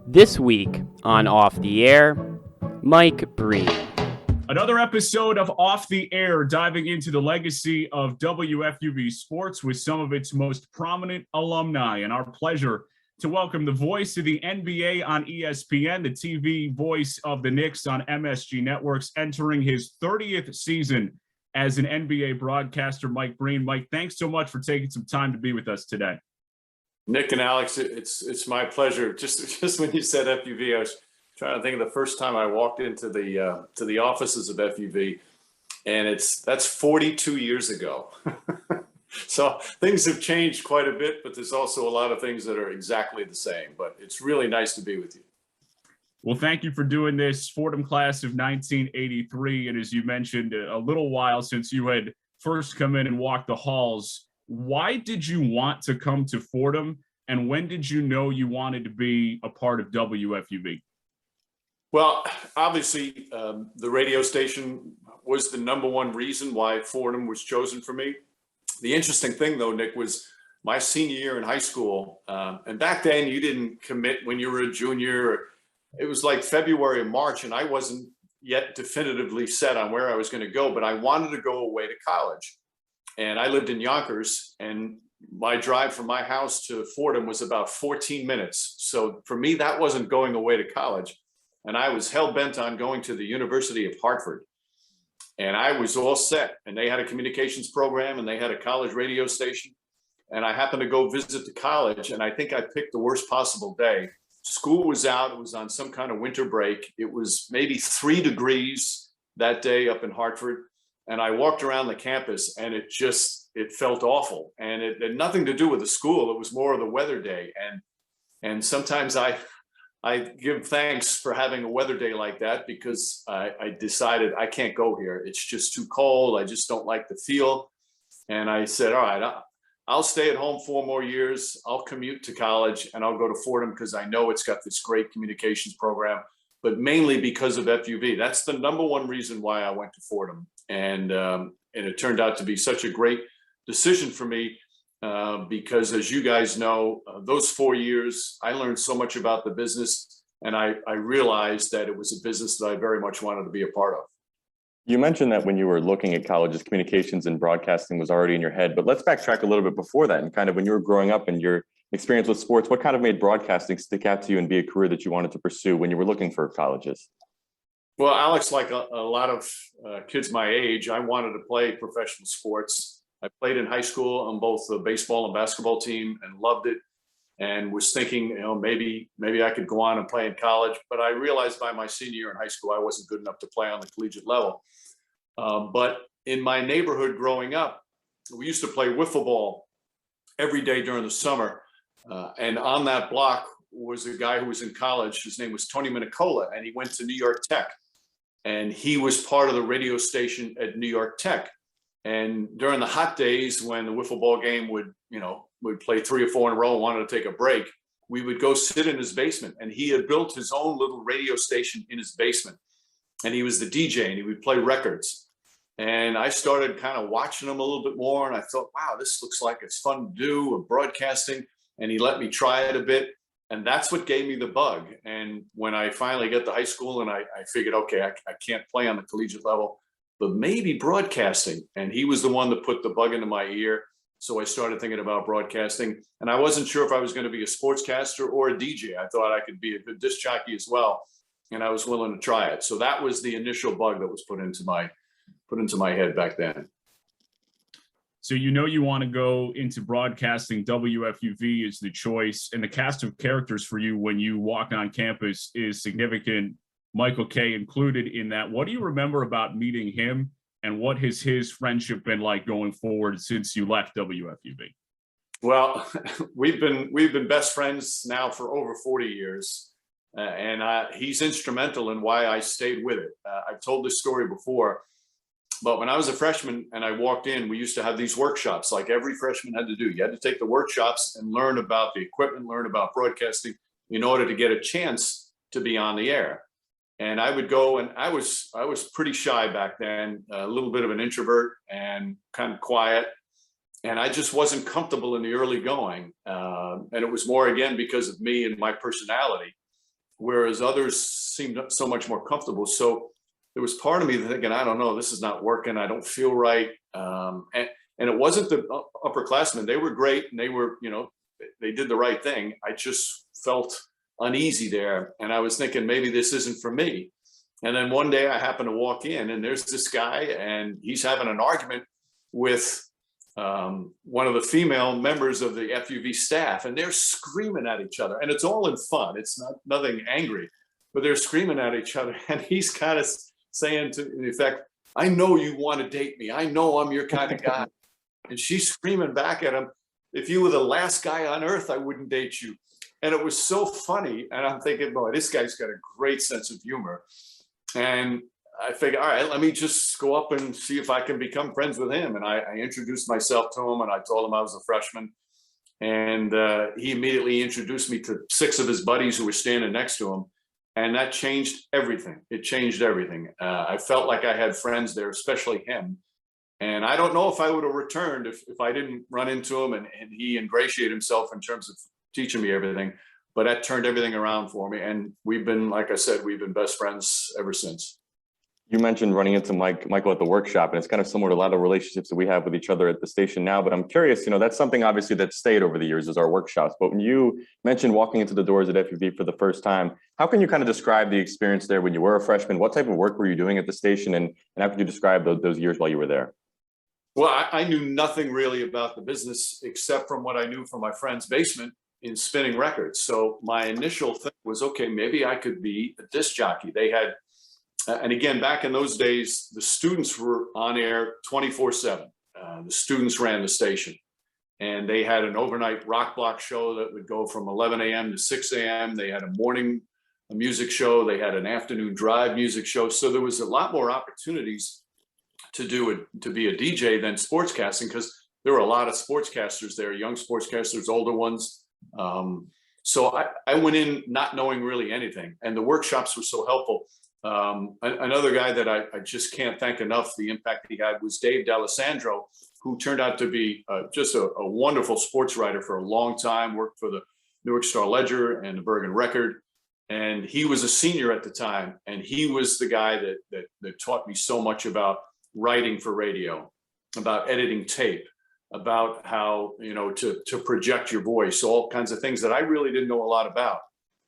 This week on Off the Air, Mike Breen. Another episode of Off the Air, diving into the legacy of WFUV sports with some of its most prominent alumni. And our pleasure to welcome the voice of the NBA on ESPN, the TV voice of the Knicks on MSG Networks, entering his 30th season as an NBA broadcaster, Mike Breen. Mike, thanks so much for taking some time to be with us today. Nick and Alex, it's my pleasure. Just when you said FUV, I was trying to think of the first time I walked into the offices of FUV, and that's 42 years ago. So things have changed quite a bit, but there's also a lot of things that are exactly the same. But it's really nice to be with you. Well, thank you for doing this. Fordham class of 1983, and as you mentioned, a little while since you had first come in and walked the halls. Why did you want to come to Fordham, and when did you know you wanted to be a part of WFUV? Well, obviously, the radio station was the number one reason why Fordham was chosen for me. The interesting thing, though, Nick, was my senior year in high school, and back then you didn't commit when you were a junior. It was like February or March, and I wasn't yet definitively set on where I was going to go, but I wanted to go away to college. And I lived in Yonkers, and my drive from my house to Fordham was about 14 minutes. So for me, that wasn't going away to college. And I was hell-bent on going to the University of Hartford. And I was all set. And they had a communications program, and they had a college radio station. And I happened to go visit the college, and I think I picked the worst possible day. School was out. It was on some kind of winter break. It was maybe 3 degrees that day up in Hartford. And I walked around the campus, and it felt awful. And it had nothing to do with the school. It was more of the weather day. And sometimes I give thanks for having a weather day like that, because I decided I can't go here. It's just too cold. I just don't like the feel. And I said, all right, I'll stay at home 4 more years. I'll commute to college, and I'll go to Fordham because I know it's got this great communications program, but mainly because of FUV. That's the number one reason why I went to Fordham. And it turned out to be such a great decision for me because, as you guys know, those 4 years, I learned so much about the business, and I realized that it was a business that I very much wanted to be a part of. You mentioned that when you were looking at colleges, communications and broadcasting was already in your head, but let's backtrack a little bit before that, and kind of when you were growing up and your experience with sports, what kind of made broadcasting stick out to you and be a career that you wanted to pursue when you were looking for colleges? Well, Alex, like a lot of kids my age, I wanted to play professional sports. I played in high school on both the baseball and basketball team and loved it, and was thinking, maybe I could go on and play in college. But I realized by my senior year in high school, I wasn't good enough to play on the collegiate level. But in my neighborhood growing up, we used to play wiffle ball every day during the summer. And on that block was a guy who was in college. His name was Tony Minicola, and he went to New York Tech. And he was part of the radio station at New York Tech. And during the hot days when the wiffle ball game would play 3 or 4 in a row and wanted to take a break, we would go sit in his basement. And he had built his own little radio station in his basement. And he was the DJ, and he would play records. And I started kind of watching him a little bit more. And I thought, wow, this looks like it's fun to do, and broadcasting. And he let me try it a bit. And that's what gave me the bug. And when I finally got to high school, and I figured, okay, I can't play on the collegiate level, but maybe broadcasting. And he was the one that put the bug into my ear. So I started thinking about broadcasting. And I wasn't sure if I was going to be a sportscaster or a DJ. I thought I could be a good disc jockey as well. And I was willing to try it. So that was the initial bug that was put into my head back then. So you want to go into broadcasting. WFUV is the choice, and the cast of characters for you when you walk on campus is significant. Michael Kay included in that. What do you remember about meeting him, and what has his friendship been like going forward since you left WFUV? Well, we've been best friends now for over 40 years, and he's instrumental in why I stayed with it. I've told this story before. But when I was a freshman and I walked in, we used to have these workshops like every freshman had to do. You had to take the workshops and learn about the equipment, learn about broadcasting in order to get a chance to be on the air. And I would go, and I was pretty shy back then, a little bit of an introvert and kind of quiet. And I just wasn't comfortable in the early going. And it was more, again, because of me and my personality, whereas others seemed so much more comfortable. So there was part of me thinking, I don't know, this is not working. I don't feel right. And it wasn't the upperclassmen. They were great and they were, they did the right thing. I just felt uneasy there. And I was thinking, maybe this isn't for me. And then one day I happened to walk in and there's this guy and he's having an argument with one of the female members of the FUV staff, and they're screaming at each other, and it's all in fun. It's nothing angry, but they're screaming at each other. And he's kind of saying to in effect, I know you want to date me. I know I'm your kind of guy. And she's screaming back at him, if you were the last guy on earth, I wouldn't date you. And it was so funny. And I'm thinking, boy, this guy's got a great sense of humor. And I figured, all right, let me just go up and see if I can become friends with him. And I introduced myself to him and I told him I was a freshman. And he immediately introduced me to 6 of his buddies who were standing next to him. And that changed everything. It changed everything. I felt like I had friends there, especially him. And I don't know if I would have returned if I didn't run into him and he ingratiated himself in terms of teaching me everything. But that turned everything around for me. And we've been, like I said, we've been best friends ever since. You mentioned running into Michael at the workshop, and it's kind of similar to a lot of relationships that we have with each other at the station now. But I'm curious, that's something obviously that stayed over the years is our workshops. But when you mentioned walking into the doors at FUV for the first time, how can you kind of describe the experience there when you were a freshman? What type of work were you doing at the station, and how could you describe those years while you were there? Well, I knew nothing really about the business except from what I knew from my friend's basement in spinning records. So my initial thing was, okay, maybe I could be a disc jockey. They had, and again, back in those days, the students were on air 24/7. The students ran the station, and they had an overnight rock block show that would go from 11 a.m. to 6 a.m. They had a morning music show. They had an afternoon drive music show. So there was a lot more opportunities to be a DJ than sportscasting, because there were a lot of sportscasters there, young sportscasters, older ones. So I went in not knowing really anything, and the workshops were so helpful. Another guy that I just can't thank enough the impact he had was Dave D'Alessandro, who turned out to be just a wonderful sports writer for a long time, worked for the Newark Star Ledger and the Bergen Record. And he was a senior at the time. And he was the guy that taught me so much about writing for radio, about editing tape, about how, to project your voice, all kinds of things that I really didn't know a lot about.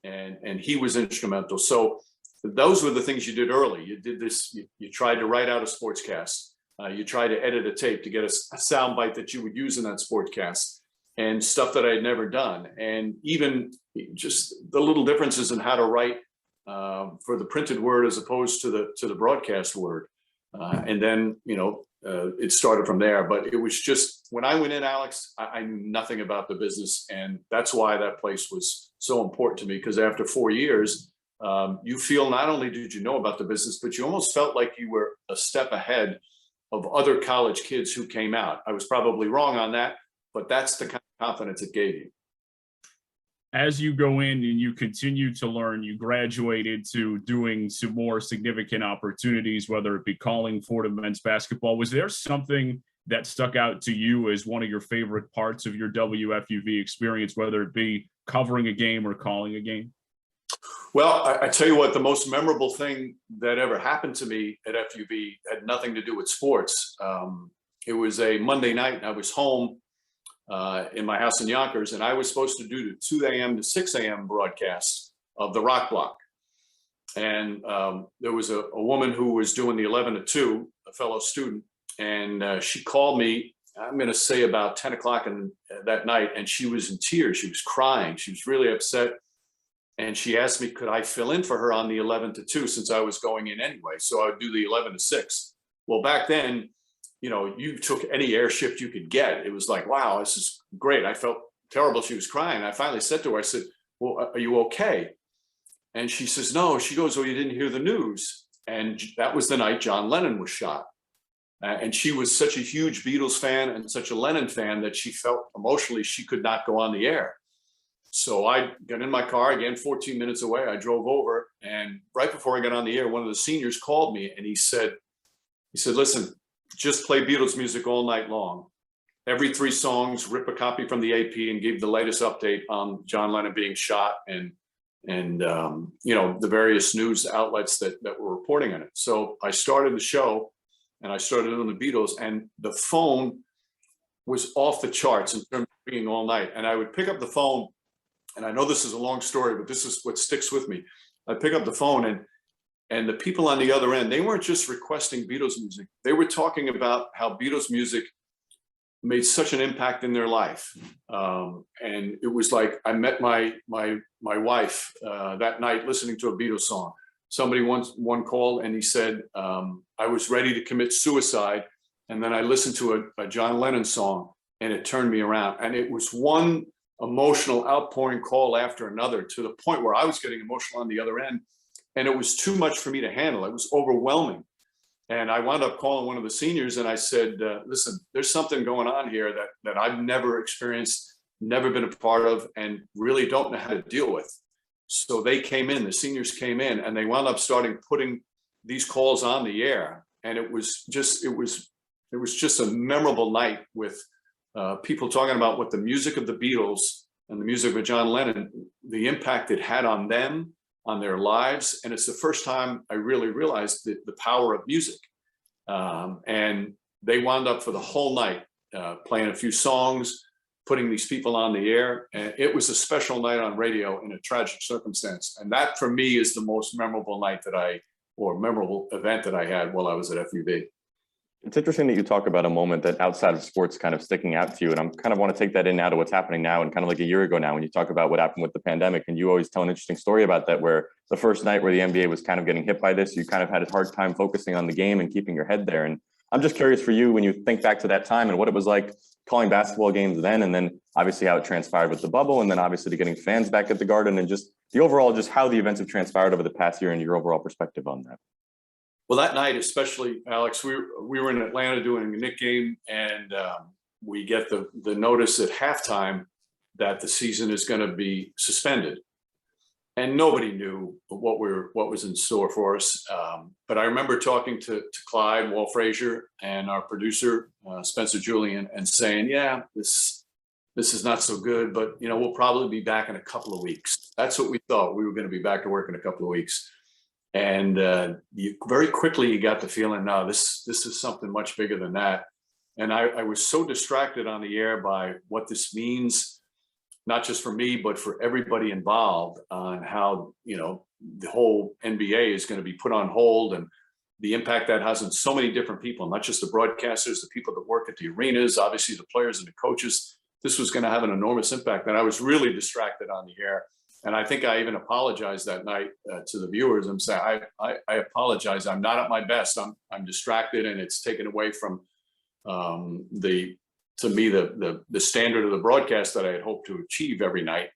And he was instrumental. So those were the things you did early. You did this, you tried to write out a sportscast. You tried to edit a tape to get a sound bite that you would use in that sportscast, and stuff that I had never done. And even just the little differences in how to write for the printed word as opposed to the broadcast word. And then, it started from there. But it was just, when I went in, Alex, I knew nothing about the business. And that's why that place was so important to me, because after 4 years, you feel not only did you know about the business, but you almost felt like you were a step ahead of other college kids who came out. I was probably wrong on that, but that's the kind of confidence it gave you. As you go in and you continue to learn, you graduated to doing some more significant opportunities, whether it be calling Fordham men's basketball. Was there something that stuck out to you as one of your favorite parts of your WFUV experience, whether it be covering a game or calling a game? Well, I tell you what, the most memorable thing that ever happened to me at FUV had nothing to do with sports. It was a Monday night, and I was home in my house in Yonkers, and I was supposed to do the 2 a.m. to 6 a.m. broadcast of the Rock Block. And there was a woman who was doing the 11 to 2, a fellow student, and she called me, I'm going to say about 10 o'clock that night, and she was in tears. She was crying. She was really upset. And she asked me, could I fill in for her on the 11 to 2 since I was going in anyway? So I would do the 11 to 6. Well, back then, you took any air shift you could get. It was like, wow, this is great. I felt terrible. She was crying. I finally said to her, I said, well, are you okay? And she says, no. She goes, oh, you didn't hear the news. And that was the night John Lennon was shot. And she was such a huge Beatles fan and such a Lennon fan that she felt emotionally she could not go on the air. So I got in my car, again, 14 minutes away. I drove over, and right before I got on the air, one of the seniors called me, and he said, listen, just play Beatles music all night long. every 3 songs, rip a copy from the AP and give the latest update on John Lennon being shot and the various news outlets that were reporting on it. So I started the show and I started on the Beatles, and the phone was off the charts in terms of ringing all night. And I would pick up the phone, and I know this is a long story, but this is what sticks with me. I'd pick up the phone and the people on the other end, they weren't just requesting Beatles music. They were talking about how Beatles music made such an impact in their life. And it was like, I met my wife that night listening to a Beatles song. Somebody one called and he said, I was ready to commit suicide. And then I listened to a John Lennon song and it turned me around. And it was one emotional outpouring call after another, to the point where I was getting emotional on the other end. And it was too much for me to handle. It was overwhelming. And I wound up calling one of the seniors and I said, listen, there's something going on here that I've never experienced, never been a part of, and really don't know how to deal with. So they came in, the seniors came in, and they wound up putting these calls on the air. And it was just a memorable night with people talking about what the music of the Beatles and the music of John Lennon, the impact it had on them, on their lives. And it's the first time I really realized the power of music. And they wound up for the whole night playing a few songs, putting these people on the air. And it was a special night on radio in a tragic circumstance. And that for me is the most memorable memorable event that I had while I was at FUV. It's interesting that you talk about a moment that outside of sports kind of sticking out to you. And I'm kind of want to take that in now to what's happening now, and kind of like a year ago now, when you talk about what happened with the pandemic. And you always tell an interesting story about that, where the first night where the NBA was kind of getting hit by this, you kind of had a hard time focusing on the game and keeping your head there. And I'm just curious for you, when you think back to that time and what it was like calling basketball games then, and then obviously how it transpired with the bubble, and then obviously to getting fans back at the Garden, and just the overall, just how the events have transpired over the past year and your overall perspective on that. Well, that night, especially, Alex, we were in Atlanta doing a Knicks game, and we get the notice at halftime that the season is going to be suspended, and nobody knew what was in store for us. But I remember talking to Clyde, Walt Frazier, and our producer Spencer Julian, and saying, "Yeah, this is not so good, but we'll probably be back in a couple of weeks." That's what we thought. We were going to be back to work in a couple of weeks. And very quickly you got the feeling, no, this is something much bigger than that. And I was so distracted on the air by what this means, not just for me, but for everybody involved, on how, the whole NBA is going to be put on hold, and the impact that has on so many different people, not just the broadcasters, the people that work at the arenas, obviously the players and the coaches. This was going to have an enormous impact. And I was really distracted on the air. And I think I even apologized that night to the viewers. I'm saying, I apologize. I'm not at my best. I'm distracted, and it's taken away from the standard of the broadcast that I had hoped to achieve every night.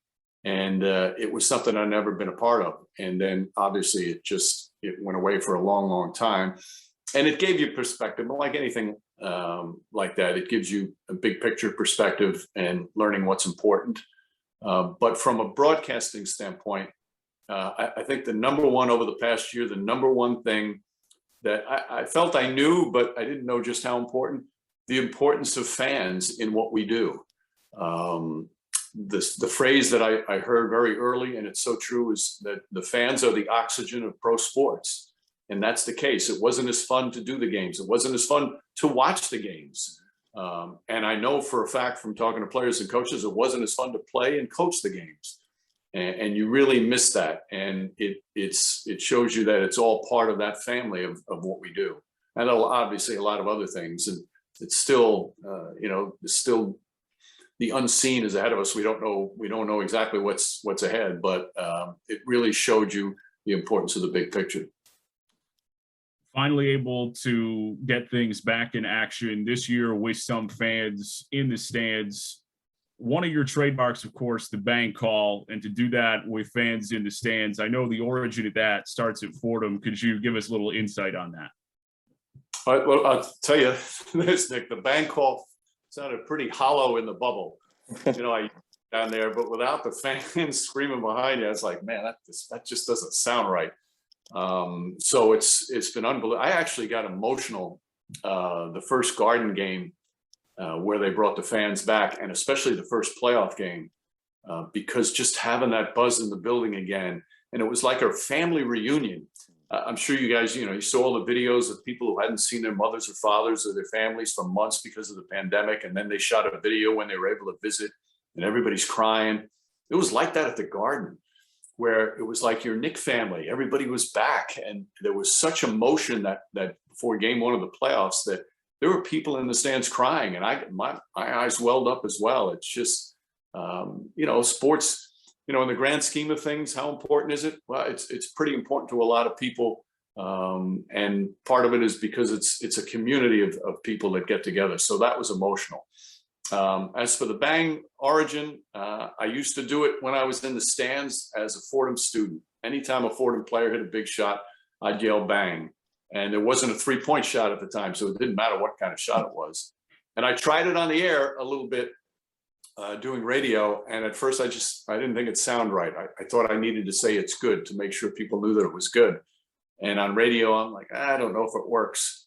And it was something I'd never been a part of. And then obviously it went away for a long, long time. And it gave you perspective, but like anything like that, it gives you a big picture perspective and learning what's important. But from a broadcasting standpoint, I think the number one over the past year, the number one thing that I felt I knew, but I didn't know just how important, the importance of fans in what we do. The phrase that I heard very early, and it's so true, is that the fans are the oxygen of pro sports. And that's the case. It wasn't as fun to do the games. It wasn't as fun to watch the games. And I know for a fact from talking to players and coaches, it wasn't as fun to play and coach the games. And you really miss that. And it shows you that it's all part of that family of what we do. And obviously a lot of other things. And it's still, still the unseen is ahead of us. We don't know exactly what's ahead, but it really showed you the importance of the big picture. Finally able to get things back in action this year with some fans in the stands. One of your trademarks, of course, the bang call, and to do that with fans in the stands. I know the origin of that starts at Fordham. Could you give us a little insight on that? Well, I'll tell you this, Nick, the bang call sounded pretty hollow in the bubble. I down there, but without the fans screaming behind you, I was like, man, that just doesn't sound right. So it's been unbelievable. I actually got emotional the first Garden game where they brought the fans back, and especially the first playoff game, because just having that buzz in the building again, and it was like a family reunion. I'm sure you guys, you saw all the videos of people who hadn't seen their mothers or fathers or their families for months because of the pandemic, and then they shot a video when they were able to visit, and everybody's crying. It was like that at the Garden, where it was like your Knicks family. Everybody was back, and there was such emotion that before game one of the playoffs that there were people in the stands crying, and my eyes welled up as well. It's just, sports, in the grand scheme of things, how important is it? Well, it's pretty important to a lot of people. And part of it is because it's a community of people that get together. So that was emotional. As for the Bang origin, I used to do it when I was in the stands as a Fordham student. Anytime a Fordham player hit a big shot, I'd yell bang. And it wasn't a 3-point shot at the time, so it didn't matter what kind of shot it was. And I tried it on the air a little bit doing radio. And at first I didn't think it sounded right. I thought I needed to say it's good to make sure people knew that it was good. And on radio, I'm like, I don't know if it works.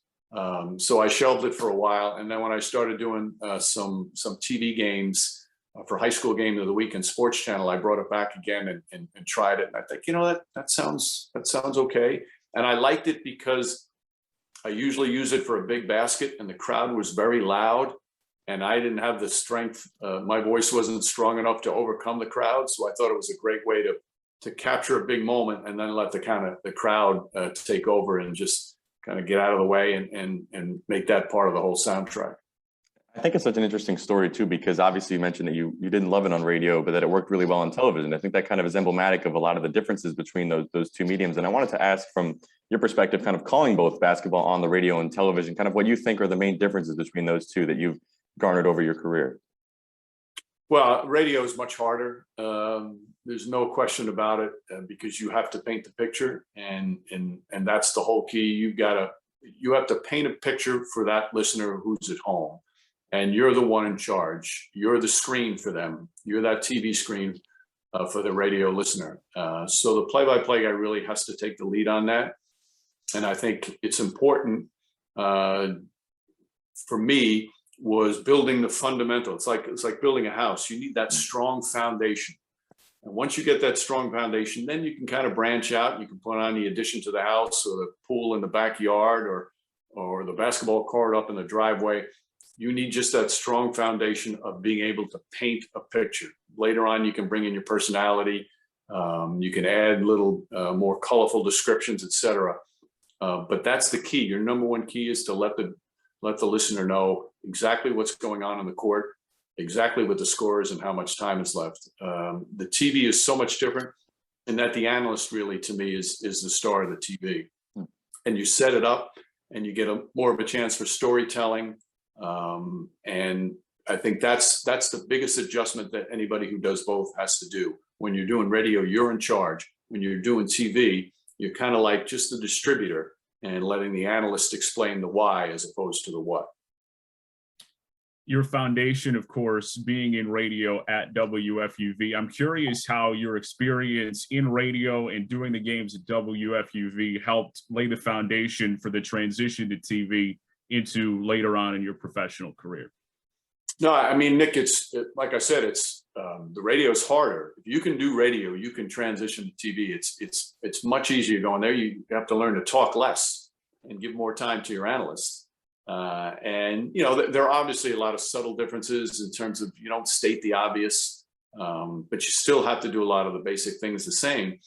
So I shelved it for a while. And then when I started doing some TV games for High School Game of the Week and Sports Channel, I brought it back again and tried it. And I think, that sounds okay. And I liked it because I usually use it for a big basket, and the crowd was very loud, and I didn't have the strength. My voice wasn't strong enough to overcome the crowd. So I thought it was a great way to capture a big moment and then let the crowd take over and just kind of get out of the way and make that part of the whole soundtrack. I think it's such an interesting story too, because obviously you mentioned that you didn't love it on radio, but that it worked really well on television. I think that kind of is emblematic of a lot of the differences between those two mediums. And I wanted to ask, from your perspective, kind of calling both basketball on the radio and television, kind of what you think are the main differences between those two that you've garnered over your career. Well, radio is much harder. There's no question about it, because you have to paint the picture, and that's the whole key. You have to paint a picture for that listener who's at home. And you're the one in charge. You're the screen for them. You're that TV screen for the radio listener. So the play-by-play guy really has to take the lead on that. And I think it's important for me was building the fundamental. It's like building a house. You need that strong foundation. And once you get that strong foundation, then you can kind of branch out. You can put on the addition to the house, or the pool in the backyard, or the basketball court up in the driveway. You need just that strong foundation of being able to paint a picture. Later on, you can bring in your personality. You can add little more colorful descriptions, etc. But that's the key. Your number one key is to let the listener know exactly what's going on the court, exactly what the score is, and how much time is left. The TV is so much different, and that the analyst really, to me, is the star of the TV. And you set it up, and you get more of a chance for storytelling. And I think that's the biggest adjustment that anybody who does both has to do. When you're doing radio, you're in charge. When you're doing TV, you're kind of like just the distributor and letting the analyst explain the why as opposed to the what. Your foundation, of course, being in radio at WFUV. I'm curious how your experience in radio and doing the games at WFUV helped lay the foundation for the transition to TV into later on in your professional career. No, I mean, Nick, like I said, the radio is harder. If you can do radio, you can transition to TV. It's much easier going there. You have to learn to talk less and give more time to your analysts. And there are obviously a lot of subtle differences in terms of you don't state the obvious, but you still have to do a lot of the basic things the same.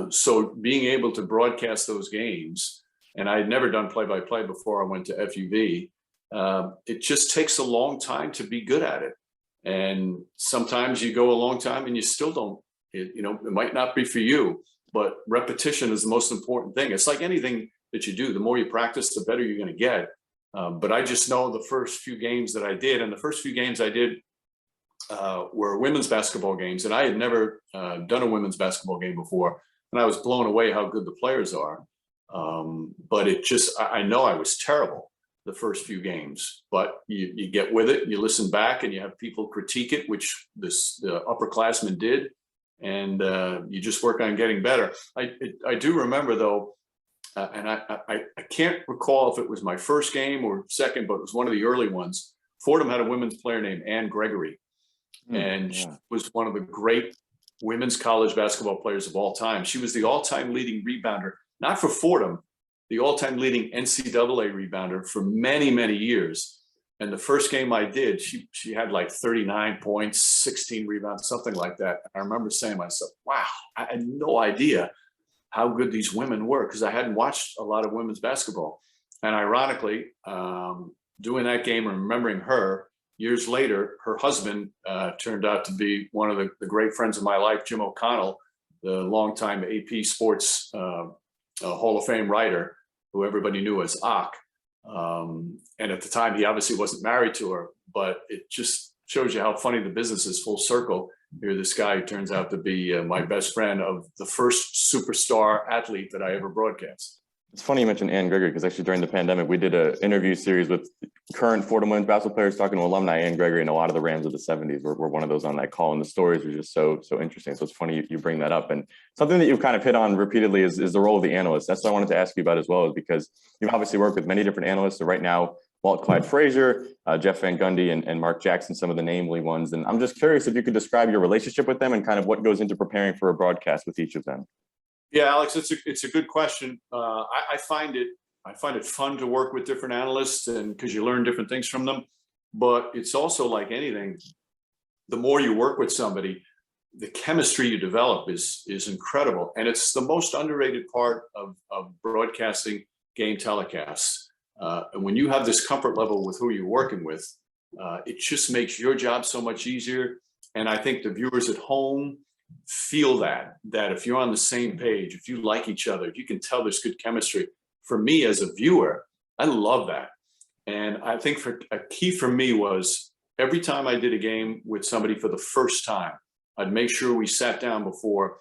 So being able to broadcast those games, and I had never done play-by-play before I went to FUV. It just takes a long time to be good at it. And sometimes you go a long time and you still don't, it might not be for you, but repetition is the most important thing. It's like anything that you do, the more you practice, the better you're going to get. But I just know the first few games that I did, and the first few games I did were women's basketball games. And I had never done a women's basketball game before. And I was blown away how good the players are. But I know I was terrible the first few games, but you get with it, you listen back, and you have people critique it, which the upperclassmen did, and you just work on getting better. I do remember though, and I can't recall if it was my first game or second, but it was one of the early ones Fordham had a women's player named Ann Gregory, and she was one of the great women's college basketball players of all time. She was the all-time leading rebounder, not for Fordham, the all-time leading NCAA rebounder for many, many years. And the first game I did, she had like 39 points, 16 rebounds, something like that. I remember saying to myself, wow, I had no idea how good these women were, because I hadn't watched a lot of women's basketball. And ironically, doing that game and remembering her, years later, her husband turned out to be one of the great friends of my life, Jim O'Connell, the longtime AP Sports Hall of Fame writer, who everybody knew as Ock. And at the time, he obviously wasn't married to her, but it just shows you how funny the business is full circle. Here, this guy who turns out to be my best friend of the first superstar athlete that I ever broadcast. It's funny you mentioned Ann Gregory, because actually during the pandemic, we did an interview series with current Fordham women's basketball players talking to alumni. Ann Gregory and a lot of the Rams of the 70s were one of those on that call, and the stories were just so interesting. So it's funny you bring that up. And something that you've kind of hit on repeatedly is the role of the analyst. That's what I wanted to ask you about as well, is because you've obviously worked with many different analysts. So right now, Walt Clyde Frazier, Jeff Van Gundy, and Mark Jackson, some of the namely ones. And I'm just curious if you could describe your relationship with them and kind of what goes into preparing for a broadcast with each of them. Yeah, Alex, it's a good question. I find it fun to work with different analysts, and because you learn different things from them. But it's also like anything, the more you work with somebody, the chemistry you develop is incredible, and it's the most underrated part of broadcasting game telecasts. And when you have this comfort level with who you're working with, it just makes your job so much easier. And I think the viewers at home feel that if you're on the same page, if you like each other, if you can tell there's good chemistry. For me as a viewer, I love that. And I think a key for me was every time I did a game with somebody for the first time, I'd make sure we sat down before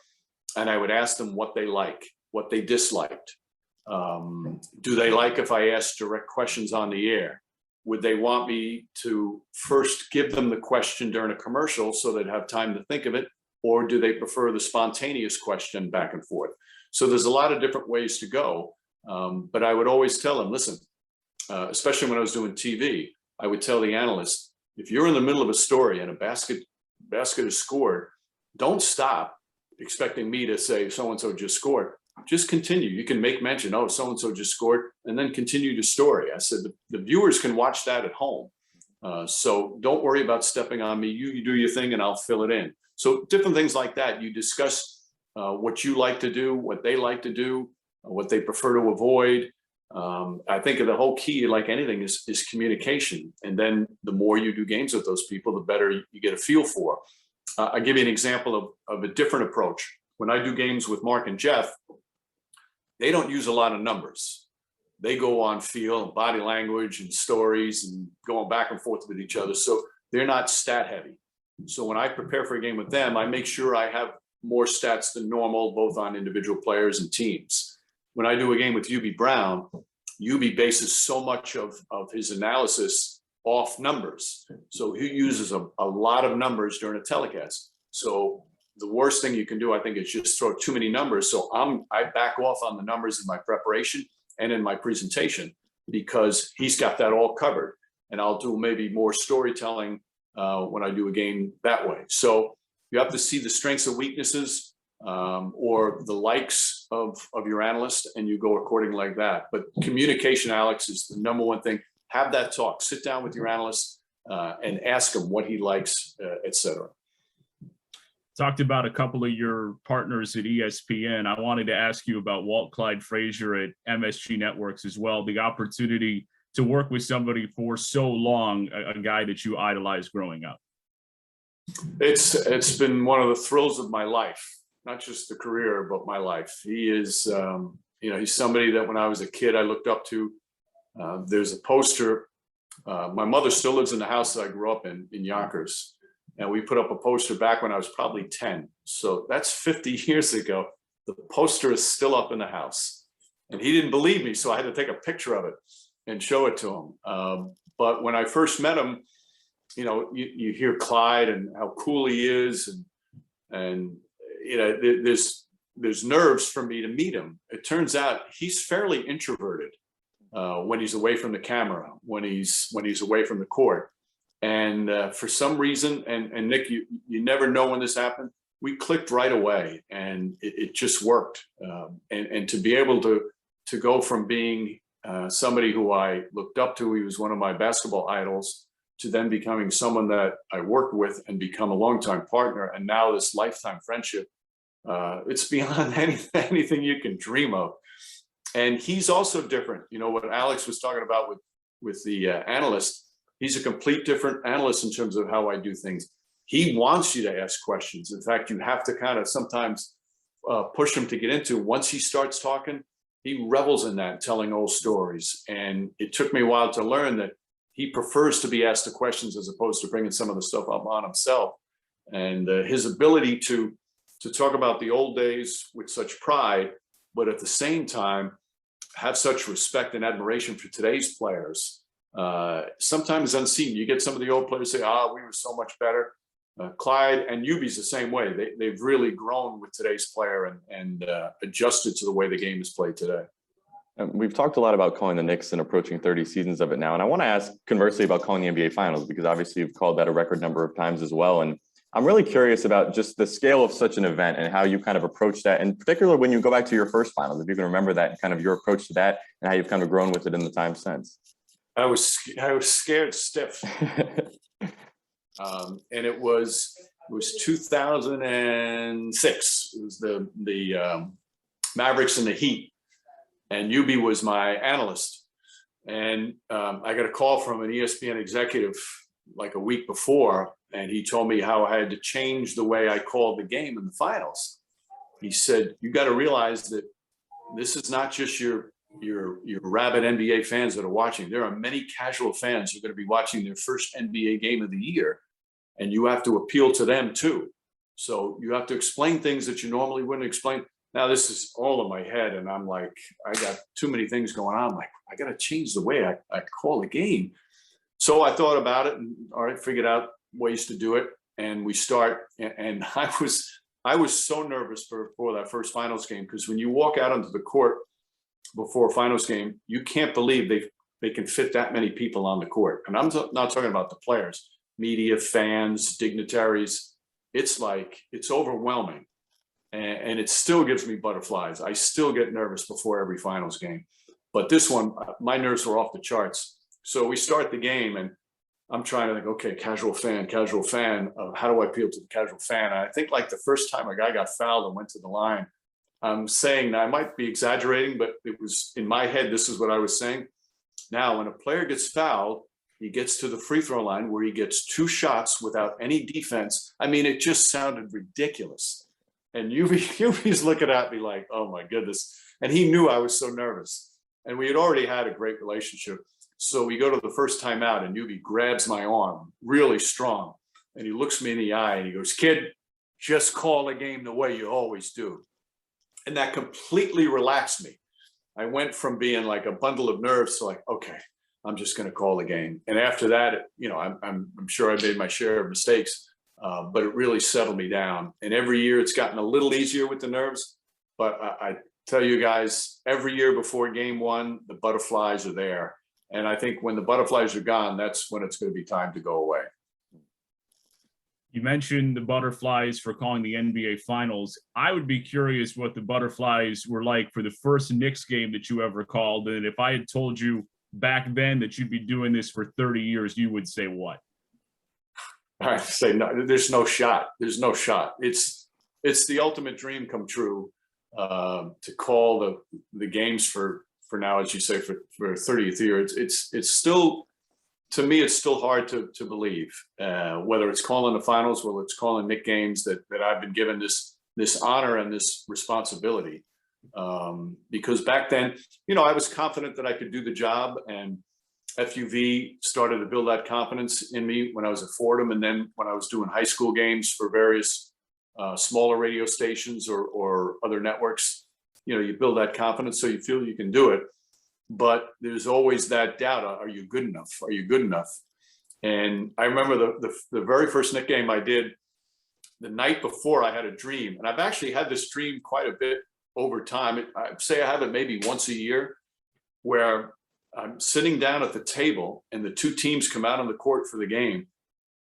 and I would ask them what they like, what they disliked. Do they like if I ask direct questions on the air? Would they want me to first give them the question during a commercial so they'd have time to think of it? Or do they prefer the spontaneous question back and forth? So there's a lot of different ways to go. But I would always tell them, listen, especially when I was doing TV, I would tell the analyst, if you're in the middle of a story and a basket is scored, don't stop expecting me to say so-and-so just scored. Just continue. You can make mention, oh, so-and-so just scored, and then continue the story. I said, the viewers can watch that at home. So don't worry about stepping on me. You do your thing and I'll fill it in. So different things like that. You discuss what you like to do, what they like to do, what they prefer to avoid. I think the whole key, like anything, is communication. And then the more you do games with those people, the better you get a feel for. I'll give you an example of a different approach. When I do games with Mark and Jeff, they don't use a lot of numbers. They go on feel and body language and stories and going back and forth with each other. So they're not stat heavy. So when I prepare for a game with them, I make sure I have more stats than normal, both on individual players and teams. When I do a game with UB Brown, UB bases so much of his analysis off numbers. So he uses a lot of numbers during a telecast. So the worst thing you can do, I think, is just throw too many numbers. So I back off on the numbers in my preparation and in my presentation, because he's got that all covered. And I'll do maybe more storytelling when I do a game that way. So you have to see the strengths and weaknesses or the likes of your analyst, and you go according like that. But communication, Alex, is the number one thing. Have that talk. Sit down with your analyst and ask him what he likes, et cetera. Talked about a couple of your partners at ESPN. I wanted to ask you about Walt Clyde Frazier at MSG Networks as well. The opportunity to work with somebody for so long, a guy that you idolized growing up. It's been one of the thrills of my life, not just the career, but my life. He is, he's somebody that when I was a kid, I looked up to. There's a poster. My mother still lives in the house that I grew up in Yonkers. And we put up a poster back when I was probably 10. So that's 50 years ago. The poster is still up in the house. And he didn't believe me, so I had to take a picture of it and show it to him. But when I first met him, you hear Clyde and how cool he is. And there's nerves for me to meet him. It turns out he's fairly introverted when he's away from the camera, when he's away from the court. And for some reason, and Nick, you never know when this happened, we clicked right away, and it just worked. And to be able to go from being somebody who I looked up to, he was one of my basketball idols, to then becoming someone that I worked with and become a longtime partner, and now this lifetime friendship, it's beyond anything you can dream of. And he's also different. You know, what Alex was talking about with the analyst, he's a complete different analyst in terms of how I do things. He wants you to ask questions. In fact, you have to kind of sometimes push him to get into. Once he starts talking, he revels in that, telling old stories. And it took me a while to learn that he prefers to be asked the questions as opposed to bringing some of the stuff up on himself. And his ability to talk about the old days with such pride, but at the same time, have such respect and admiration for today's players. Sometimes unseen. You get some of the old players say, we were so much better. Clyde and Yubi's the same way. They've really grown with today's player and adjusted to the way the game is played today. We've talked a lot about calling the Knicks and approaching 30 seasons of it now. And I want to ask conversely about calling the NBA Finals, because obviously you've called that a record number of times as well. And I'm really curious about just the scale of such an event and how you kind of approach that, in particular when you go back to your first finals, if you can remember that and kind of your approach to that and how you've kind of grown with it in the time since. I was scared stiff. And it was 2006. It was the Mavericks and the Heat, and Yubi was my analyst. And I got a call from an ESPN executive like a week before, and he told me how I had to change the way I called the game in the finals. He said, "You got to realize that this is not just your rabid NBA fans that are watching. There are many casual fans who are going to be watching their first NBA game of the year, and you have to appeal to them too. So you have to explain things that you normally wouldn't explain." Now this is all in my head, and I'm like, I got too many things going on. I'm like, I got to change the way I call the game. So I thought about it and figured out ways to do it. And we start, and I was so nervous for that first finals game, because when you walk out onto the court before a finals game, you can't believe they can fit that many people on the court. And I'm not talking about the players, media, fans, dignitaries. It's like, it's overwhelming. And it still gives me butterflies. I still get nervous before every finals game. But this one, my nerves were off the charts. So we start the game, and I'm trying to think, okay, casual fan. How do I appeal to the casual fan? And I think like the first time a guy got fouled and went to the line, I'm saying, now I might be exaggerating, but it was in my head, this is what I was saying. Now, when a player gets fouled, he gets to the free throw line where he gets 2 shots without any defense. I mean, it just sounded ridiculous. And Yubi's looking at me like, oh my goodness. And he knew I was so nervous. And we had already had a great relationship. So we go to the first time out, and Yubi grabs my arm really strong. And he looks me in the eye and he goes, "Kid, just call the game the way you always do." And that completely relaxed me. I went from being like a bundle of nerves to like, okay, I'm just going to call the game. And after that, you know, I'm sure I made my share of mistakes. But it really settled me down. And every year it's gotten a little easier with the nerves. But I tell you guys, every year before game one, the butterflies are there. And I think when the butterflies are gone, that's when it's going to be time to go away. You mentioned the butterflies for calling the NBA Finals. I would be curious what the butterflies were like for the first Knicks game that you ever called. And if I had told you back then that you'd be doing this for 30 years, you would say what? I say no. There's no shot. There's no shot. It's the ultimate dream come true to call the games for now, as you say, for 30th year. It's still, to me, it's still hard to believe whether it's calling the finals, whether it's calling Knick games, that I've been given this honor and this responsibility. Because back then, you know, I was confident that I could do the job, and FUV started to build that confidence in me when I was at Fordham, and then when I was doing high school games for various smaller radio stations or other networks. You know, you build that confidence so you feel you can do it, but there's always that doubt: are you good enough? Are you good enough? And I remember the very first Knick game I did. The night before, I had a dream, and I've actually had this dream quite a bit over time. I'd say I have it maybe once a year, where I'm sitting down at the table and the two teams come out on the court for the game,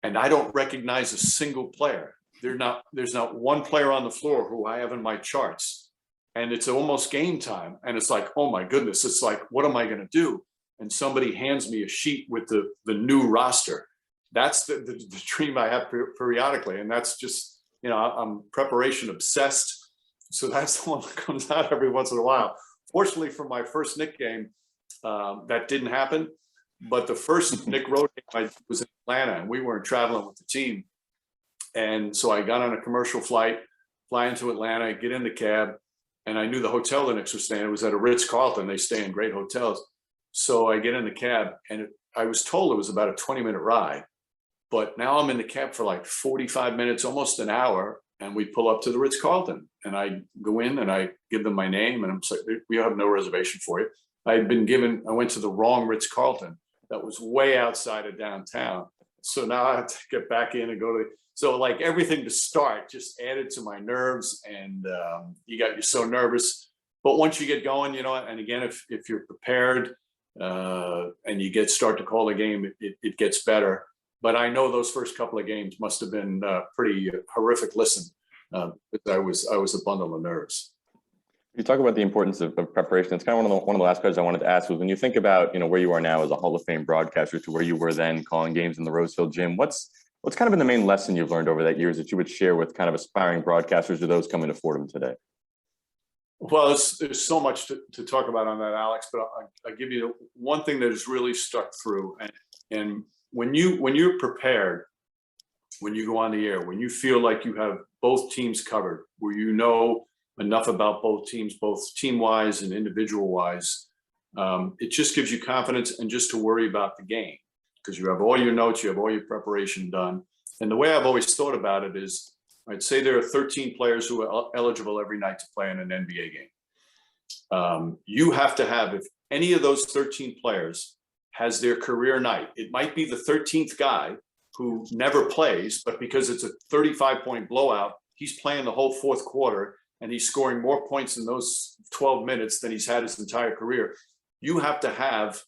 and I don't recognize a single player. There's not one player on the floor who I have in my charts. And it's almost game time. And it's like, oh my goodness, it's like, what am I going to do? And somebody hands me a sheet with the new roster. That's the dream I have periodically. And that's just, I'm preparation obsessed. So that's the one that comes out every once in a while. Fortunately for my first Knick game, that didn't happen. But the first Knick road game I was in Atlanta, and we weren't traveling with the team. And so I got on a commercial flight, fly into Atlanta, get in the cab, and I knew the hotel the Knicks were staying. It was at a Ritz-Carlton. They stay in great hotels. So I get in the cab, and I was told it was about a 20-minute ride. But now I'm in the cab for like 45 minutes, almost an hour, and we pull up to the Ritz-Carlton. And I go in, and I give them my name, and I'm like, we have no reservation for you. I went to the wrong Ritz-Carlton that was way outside of downtown. So now I have to get back in and go to so like everything to start just added to my nerves, and you're so nervous. But once you get going, and again, if you're prepared and you start to call the game, it gets better. But I know those first couple of games must have been pretty horrific listen, because I was a bundle of nerves. You talk about the importance of preparation. It's kind of one of the last questions I wanted to ask was, when you think about where you are now as a Hall of Fame broadcaster to where you were then calling games in the Rosefield Gym, what's kind of been the main lesson you've learned over that years that you would share with kind of aspiring broadcasters or those coming to Fordham today? Well, there's so much to talk about on that, Alex, but I'll give you one thing that has really stuck through. And when you're prepared, when you go on the air, when you feel like you have both teams covered, where you know enough about both teams, both team-wise and individual-wise, it just gives you confidence and just to worry about the game, because you have all your notes, you have all your preparation done. And the way I've always thought about it is, I'd say there are 13 players who are eligible every night to play in an NBA game. You have to have, if any of those 13 players has their career night, it might be the 13th guy who never plays, but because it's a 35-point blowout, he's playing the whole fourth quarter and he's scoring more points in those 12 minutes than he's had his entire career. You have to have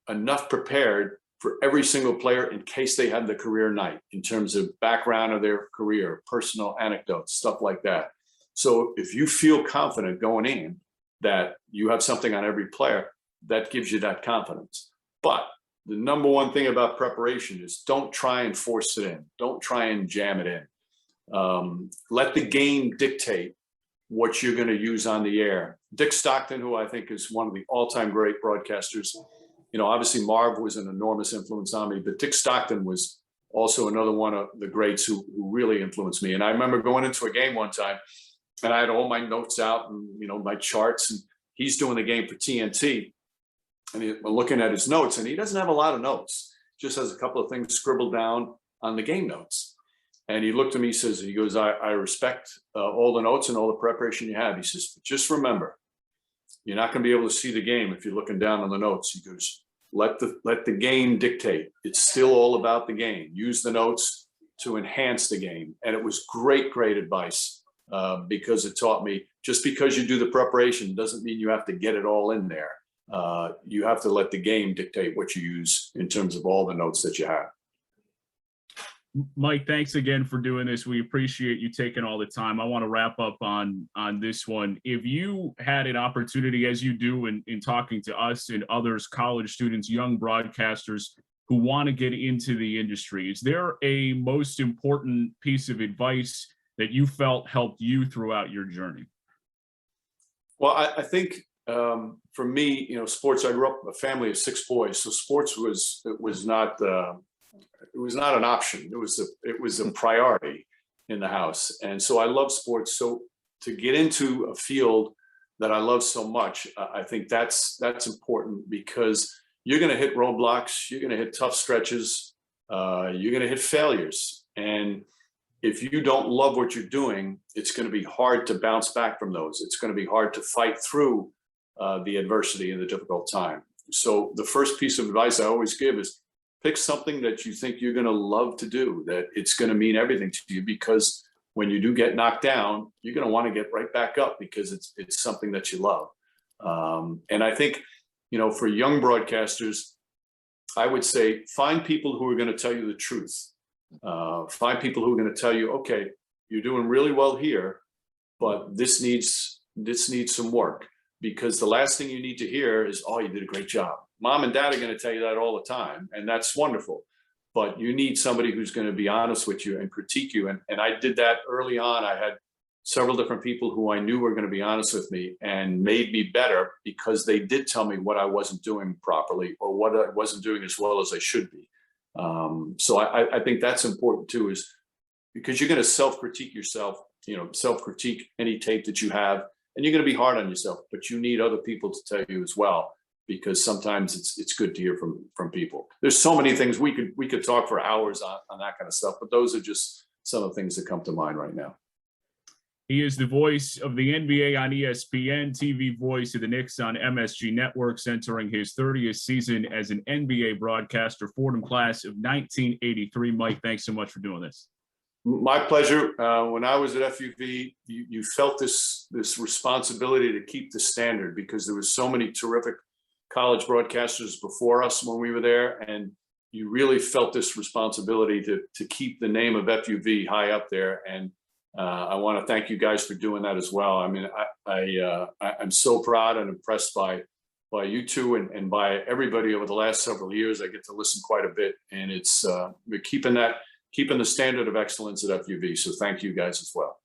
enough prepared for every single player in case they have the career night, in terms of background of their career, personal anecdotes, stuff like that. So if you feel confident going in that you have something on every player, that gives you that confidence. But the number one thing about preparation is don't try and force it in. Don't try and jam it in. Let the game dictate what you're going to use on the air. Dick Stockton, who I think is one of the all-time great broadcasters, obviously Marv was an enormous influence on me, but Dick Stockton was also another one of the greats who really influenced me. And I remember going into a game one time, and I had all my notes out and my charts, and he's doing the game for TNT, and we're looking at his notes, and he doesn't have a lot of notes, just has a couple of things scribbled down on the game notes. And he looked at me, he goes, I respect all the notes and all the preparation you have. He says, just remember, you're not going to be able to see the game if you're looking down on the notes. He goes, let the game dictate. It's still all about the game. Use the notes to enhance the game. And it was great advice, because it taught me, just because you do the preparation doesn't mean you have to get it all in there. You have to let the game dictate what you use in terms of all the notes that you have. Mike, thanks again for doing this. We appreciate you taking all the time. I want to wrap up on this one. If you had an opportunity, as you do in talking to us and others, college students, young broadcasters who want to get into the industry, is there a most important piece of advice that you felt helped you throughout your journey? Well, I think for me, sports, I grew up in a family of 6 boys. So sports was not an option. It was a priority in the house. And so I love sports. So to get into a field that I love so much, I think that's important, because you're going to hit roadblocks, you're going to hit tough stretches, you're going to hit failures. And if you don't love what you're doing, it's going to be hard to bounce back from those. It's going to be hard to fight through the adversity and the difficult time. So the first piece of advice I always give is, pick something that you think you're going to love to do, that it's going to mean everything to you, because when you do get knocked down, you're going to want to get right back up, because it's something that you love. And I think, for young broadcasters, I would say find people who are going to tell you the truth. Find people who are going to tell you, okay, you're doing really well here, but this needs some work, because the last thing you need to hear is, oh, you did a great job. Mom and dad are going to tell you that all the time, and that's wonderful. But you need somebody who's going to be honest with you and critique you. And I did that early on. I had several different people who I knew were going to be honest with me and made me better, because they did tell me what I wasn't doing properly or what I wasn't doing as well as I should be. So I think that's important too, is because you're going to self-critique yourself, self-critique any tape that you have, and you're going to be hard on yourself, but you need other people to tell you as well, because sometimes it's good to hear from people. There's so many things we could talk for hours on that kind of stuff, but those are just some of the things that come to mind right now. He is the voice of the NBA on ESPN, TV voice of the Knicks on MSG Networks, entering his 30th season as an NBA broadcaster, Fordham class of 1983. Mike, thanks so much for doing this. My pleasure. When I was at FUV, you felt this responsibility to keep the standard, because there was so many terrific college broadcasters before us when we were there, and you really felt this responsibility to keep the name of FUV high up there. And I want to thank you guys for doing that as well. I mean, I'm so proud and impressed by you two and by everybody over the last several years. I get to listen quite a bit, and we're keeping the standard of excellence at FUV. So thank you guys as well.